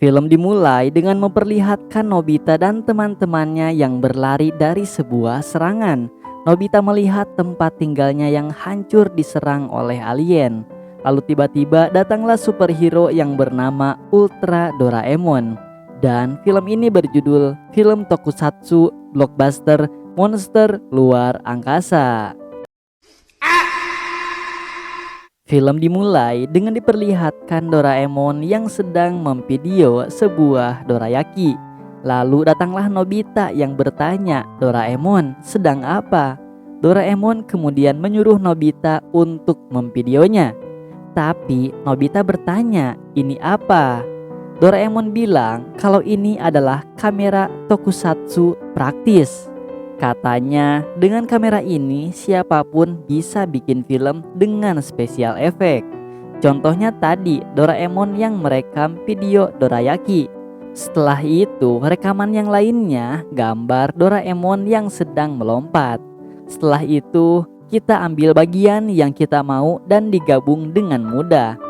Film dimulai dengan memperlihatkan Nobita dan teman-temannya yang berlari dari sebuah serangan. Nobita melihat tempat tinggalnya yang hancur diserang oleh alien. Lalu tiba-tiba datanglah superhero yang bernama Ultra Doraemon. Dan film ini berjudul film tokusatsu blockbuster monster luar angkasa. Film dimulai dengan diperlihatkan Doraemon yang sedang memvideo sebuah dorayaki. Lalu datanglah Nobita yang bertanya, "Doraemon, sedang apa?" Doraemon kemudian menyuruh Nobita untuk memvideonya. Tapi Nobita bertanya, "Ini apa?" Doraemon bilang kalau ini adalah kamera tokusatsu praktis. Katanya, dengan kamera ini siapapun bisa bikin film dengan spesial efek. Contohnya tadi Doraemon yang merekam video dorayaki. Setelah itu, rekaman yang lainnya gambar Doraemon yang sedang melompat. Setelah itu, kita ambil bagian yang kita mau dan digabung dengan mudah.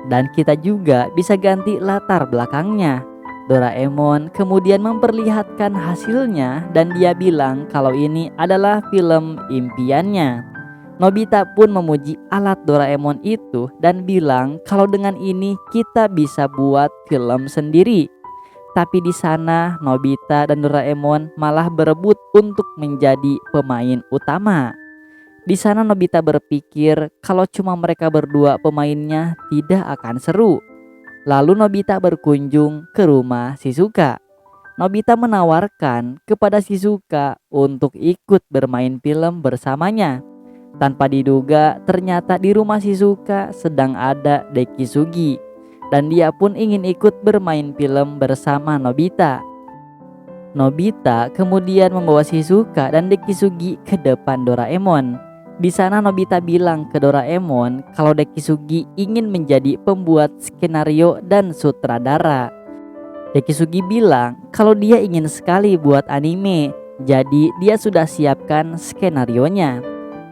Dan kita juga bisa ganti latar belakangnya. Doraemon kemudian memperlihatkan hasilnya dan dia bilang kalau ini adalah film impiannya. Nobita pun memuji alat Doraemon itu dan bilang kalau dengan ini kita bisa buat film sendiri. Tapi di sana Nobita dan Doraemon malah berebut untuk menjadi pemain utama. Di sana Nobita berpikir kalau cuma mereka berdua pemainnya tidak akan seru. Lalu Nobita berkunjung ke rumah Shizuka. Nobita menawarkan kepada Shizuka untuk ikut bermain film bersamanya. Tanpa diduga, ternyata di rumah Shizuka sedang ada Dekisugi. Dan dia pun ingin ikut bermain film bersama Nobita. Nobita kemudian membawa Shizuka dan Dekisugi ke depan Doraemon. Di sana Nobita bilang ke Doraemon kalau Dekisugi ingin menjadi pembuat skenario dan sutradara. Dekisugi bilang kalau dia ingin sekali buat anime, jadi dia sudah siapkan skenarionya.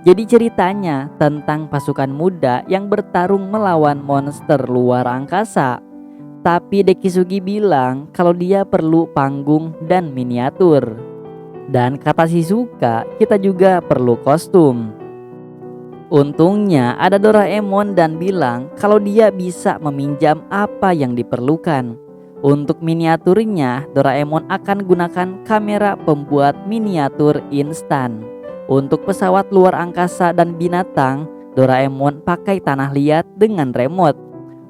Jadi ceritanya tentang pasukan muda yang bertarung melawan monster luar angkasa. Tapi Dekisugi bilang kalau dia perlu panggung dan miniatur. Dan kata Shizuka, kita juga perlu kostum. Untungnya ada Doraemon dan bilang kalau dia bisa meminjam apa yang diperlukan. Untuk miniaturnya, Doraemon akan gunakan kamera pembuat miniatur instan. Untuk pesawat luar angkasa dan binatang, Doraemon pakai tanah liat dengan remote.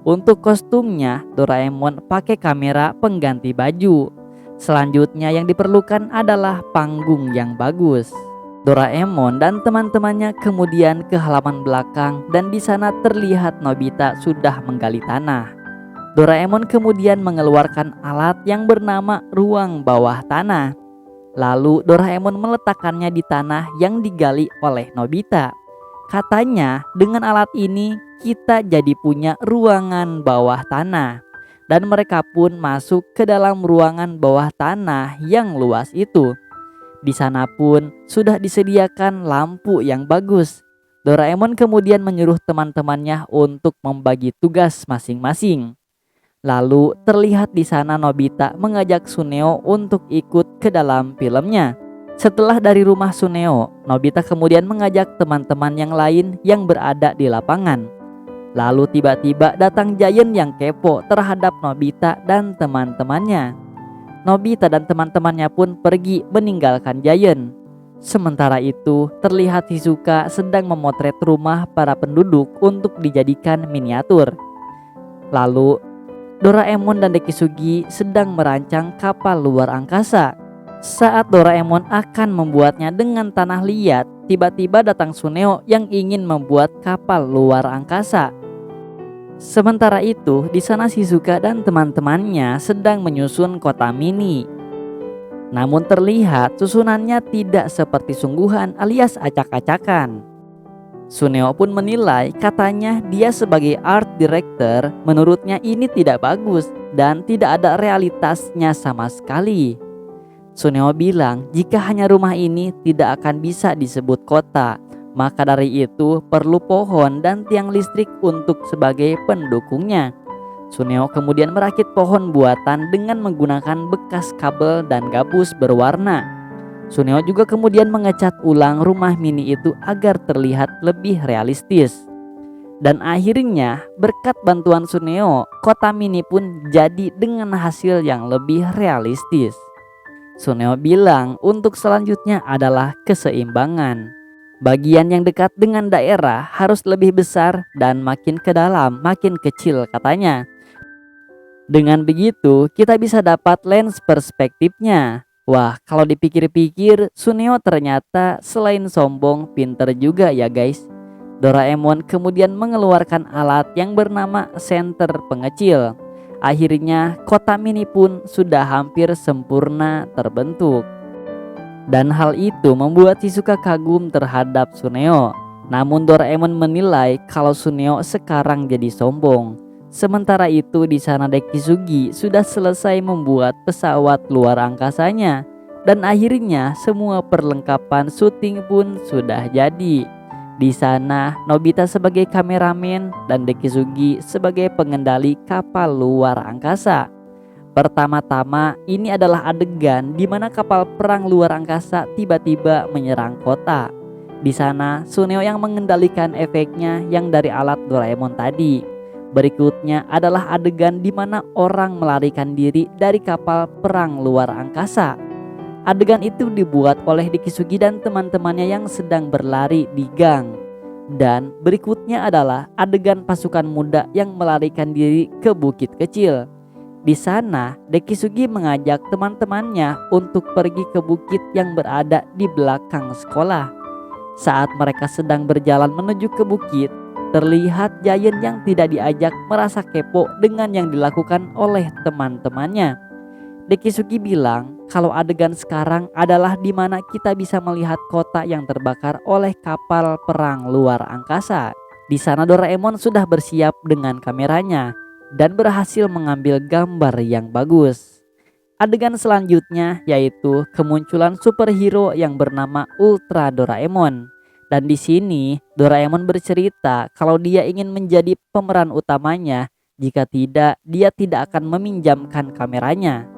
Untuk kostumnya, Doraemon pakai kamera pengganti baju. Selanjutnya yang diperlukan adalah panggung yang bagus. Doraemon dan teman-temannya kemudian ke halaman belakang dan di sana terlihat Nobita sudah menggali tanah. Doraemon kemudian mengeluarkan alat yang bernama ruang bawah tanah. Lalu Doraemon meletakkannya di tanah yang digali oleh Nobita. Katanya dengan alat ini kita jadi punya ruangan bawah tanah. Dan mereka pun masuk ke dalam ruangan bawah tanah yang luas itu. Di sana pun sudah disediakan lampu yang bagus. Doraemon kemudian menyuruh teman-temannya untuk membagi tugas masing-masing. Lalu terlihat di sana Nobita mengajak Suneo untuk ikut ke dalam filmnya. Setelah dari rumah Suneo, Nobita kemudian mengajak teman-teman yang lain yang berada di lapangan. Lalu tiba-tiba datang Giant yang kepo terhadap Nobita dan teman-temannya. Nobita dan teman-temannya pun pergi meninggalkan Giant. Sementara itu, terlihat Shizuka sedang memotret rumah para penduduk untuk dijadikan miniatur. Lalu, Doraemon dan Dekisugi sedang merancang kapal luar angkasa. Saat Doraemon akan membuatnya dengan tanah liat, tiba-tiba datang Suneo yang ingin membuat kapal luar angkasa. Sementara itu, di sana Shizuka dan teman-temannya sedang menyusun kota mini. Namun terlihat susunannya tidak seperti sungguhan alias acak-acakan. Suneo pun menilai, katanya dia sebagai art director, menurutnya ini tidak bagus dan tidak ada realitasnya sama sekali. Suneo bilang jika hanya rumah ini tidak akan bisa disebut kota. Maka dari itu perlu pohon dan tiang listrik untuk sebagai pendukungnya. Suneo kemudian merakit pohon buatan dengan menggunakan bekas kabel dan gabus berwarna. Suneo juga kemudian mengecat ulang rumah mini itu agar terlihat lebih realistis. Dan akhirnya berkat bantuan Suneo, kota mini pun jadi dengan hasil yang lebih realistis. Suneo bilang untuk selanjutnya adalah keseimbangan. Bagian yang dekat dengan daerah harus lebih besar dan makin ke dalam makin kecil katanya. Dengan begitu kita bisa dapat lens perspektifnya. Wah, kalau dipikir-pikir Suneo ternyata selain sombong pinter juga ya guys. Doraemon kemudian mengeluarkan alat yang bernama senter pengecil. Akhirnya kota mini pun sudah hampir sempurna terbentuk. Dan hal itu membuat Shizuka kagum terhadap Suneo. Namun Doraemon menilai kalau Suneo sekarang jadi sombong. Sementara itu di sana Dekisugi sudah selesai membuat pesawat luar angkasanya. Dan akhirnya semua perlengkapan syuting pun sudah jadi. Di sana Nobita sebagai kameramen dan Dekisugi sebagai pengendali kapal luar angkasa. Pertama-tama ini adalah adegan di mana kapal perang luar angkasa tiba-tiba menyerang kota. Di sana Suneo yang mengendalikan efeknya yang dari alat Doraemon tadi. Berikutnya adalah adegan di mana orang melarikan diri dari kapal perang luar angkasa. Adegan itu dibuat oleh Dekisugi dan teman-temannya yang sedang berlari di gang. Dan berikutnya adalah adegan pasukan muda yang melarikan diri ke bukit kecil. Di sana Dekisugi mengajak teman-temannya untuk pergi ke bukit yang berada di belakang sekolah. Saat mereka sedang berjalan menuju ke bukit, terlihat Giant yang tidak diajak merasa kepo dengan yang dilakukan oleh teman-temannya. Dekisugi bilang kalau adegan sekarang adalah di mana kita bisa melihat kota yang terbakar oleh kapal perang luar angkasa. Di sana Doraemon sudah bersiap dengan kameranya dan berhasil mengambil gambar yang bagus. Adegan selanjutnya yaitu kemunculan superhero yang bernama Ultra Doraemon. Dan di sini Doraemon bercerita kalau dia ingin menjadi pemeran utamanya, jika tidak dia tidak akan meminjamkan kameranya.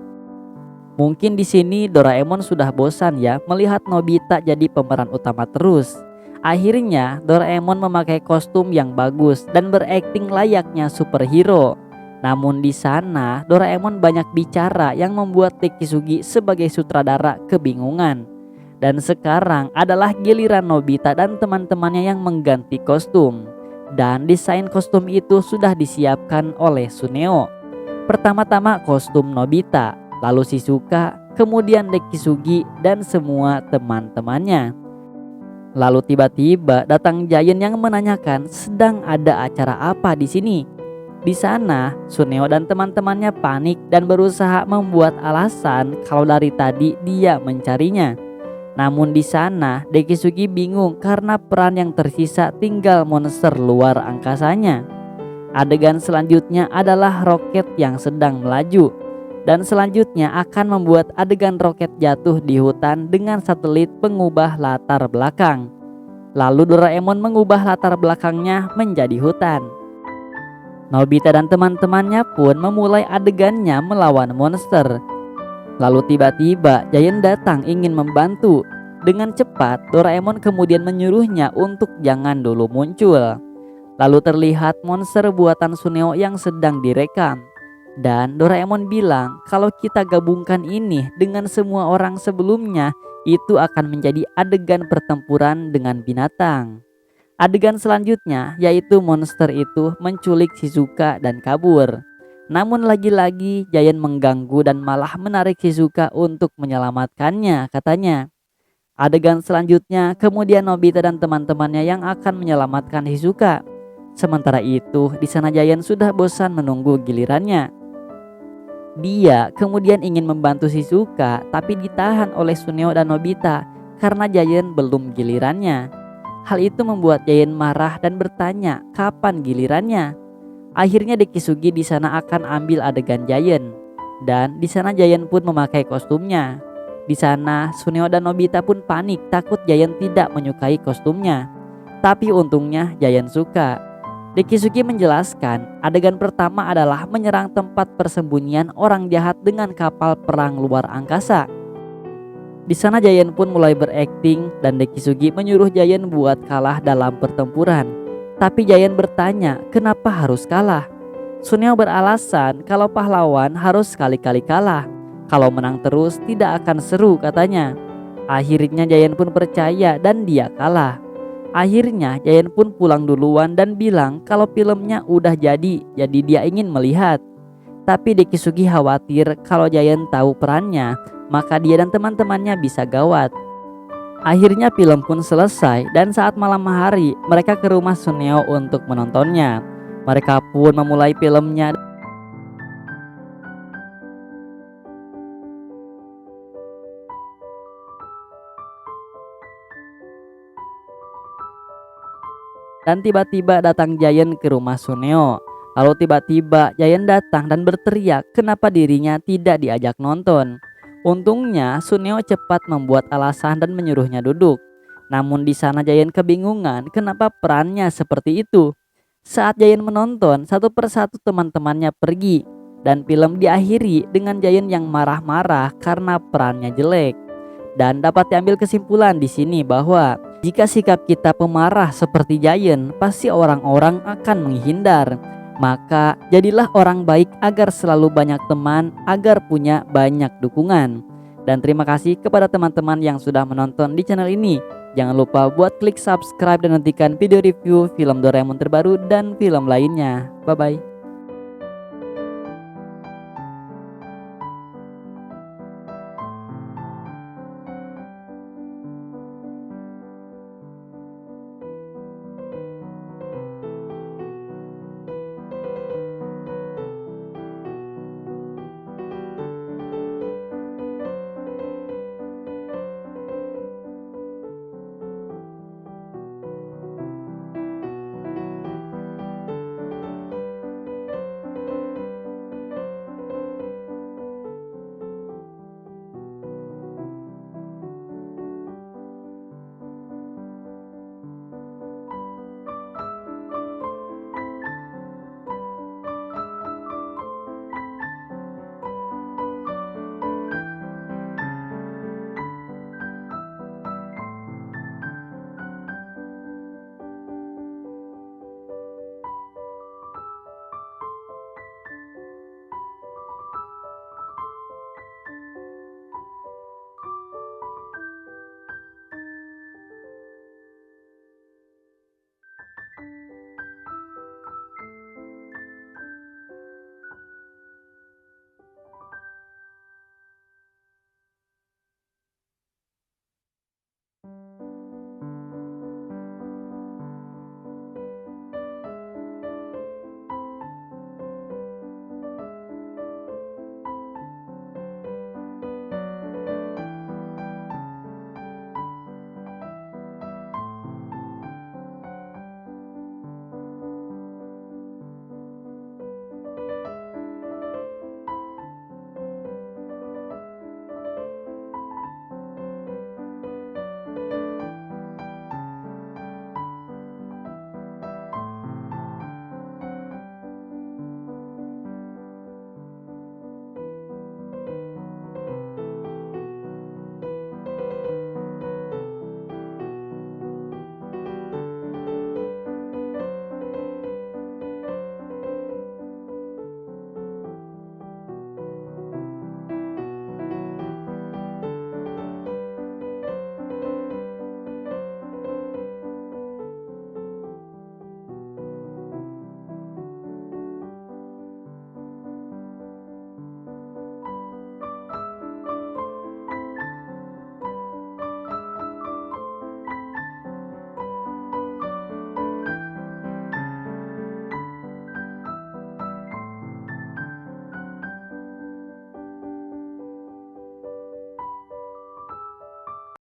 Mungkin di sini Doraemon sudah bosan ya melihat Nobita jadi pemeran utama terus. Akhirnya Doraemon memakai kostum yang bagus dan berakting layaknya superhero. Namun di sana Doraemon banyak bicara yang membuat Dekisugi sebagai sutradara kebingungan. Dan sekarang adalah giliran Nobita dan teman-temannya yang mengganti kostum. Dan desain kostum itu sudah disiapkan oleh Suneo. Pertama-tama kostum Nobita, lalu Shizuka, kemudian Dekisugi dan semua teman-temannya. Lalu tiba-tiba datang Giant yang menanyakan sedang ada acara apa di sini. Di sana Suneo dan teman-temannya panik dan berusaha membuat alasan kalau dari tadi dia mencarinya. Namun di sana Dekisugi bingung karena peran yang tersisa tinggal monster luar angkasanya. Adegan selanjutnya adalah roket yang sedang melaju. Dan selanjutnya akan membuat adegan roket jatuh di hutan dengan satelit pengubah latar belakang. Lalu Doraemon mengubah latar belakangnya menjadi hutan. Nobita dan teman-temannya pun memulai adegannya melawan monster. Lalu tiba-tiba Giant datang ingin membantu. Dengan cepat Doraemon kemudian menyuruhnya untuk jangan dulu muncul. Lalu terlihat monster buatan Suneo yang sedang direkam. Dan Doraemon bilang kalau kita gabungkan ini dengan semua orang sebelumnya, itu akan menjadi adegan pertempuran dengan binatang. Adegan selanjutnya yaitu monster itu menculik Shizuka dan kabur. Namun lagi-lagi Giant mengganggu dan malah menarik Shizuka untuk menyelamatkannya katanya. Adegan selanjutnya kemudian Nobita dan teman-temannya yang akan menyelamatkan Shizuka. Sementara itu di sana Giant sudah bosan menunggu gilirannya. Dia kemudian ingin membantu Shizuka tapi ditahan oleh Suneo dan Nobita karena Giant belum gilirannya. Hal itu membuat Giant marah dan bertanya kapan gilirannya. Akhirnya Dekisugi di sana akan ambil adegan Giant dan di sana Giant pun memakai kostumnya. Di sana Suneo dan Nobita pun panik takut Giant tidak menyukai kostumnya. Tapi untungnya Giant suka. Dekisugi menjelaskan, adegan pertama adalah menyerang tempat persembunyian orang jahat dengan kapal perang luar angkasa. Di sana Giant pun mulai berakting dan Dekisugi menyuruh Giant buat kalah dalam pertempuran. Tapi Giant bertanya, kenapa harus kalah? Suneo beralasan kalau pahlawan harus sekali-kali kalah. Kalau menang terus tidak akan seru katanya. Akhirnya Giant pun percaya dan dia kalah. Akhirnya Giant pun pulang duluan dan bilang kalau filmnya udah jadi dia ingin melihat. Tapi Dekisugi khawatir kalau Giant tahu perannya, maka dia dan teman-temannya bisa gawat. Akhirnya film pun selesai dan saat malam hari mereka ke rumah Suneo untuk menontonnya. Mereka pun memulai filmnya. Dan tiba-tiba datang Giant ke rumah Suneo. Lalu tiba-tiba Giant datang dan berteriak kenapa dirinya tidak diajak nonton. Untungnya Suneo cepat membuat alasan dan menyuruhnya duduk. Namun di sana Giant kebingungan kenapa perannya seperti itu. Saat Giant menonton, satu persatu teman-temannya pergi. Dan film diakhiri dengan Giant yang marah-marah karena perannya jelek. Dan dapat diambil kesimpulan di sini bahwa jika sikap kita pemarah seperti Giant, pasti orang-orang akan menghindar. Maka jadilah orang baik agar selalu banyak teman, agar punya banyak dukungan. Dan terima kasih kepada teman-teman yang sudah menonton di channel ini. Jangan lupa buat klik subscribe dan nantikan video review film Doraemon terbaru dan film lainnya. Bye bye.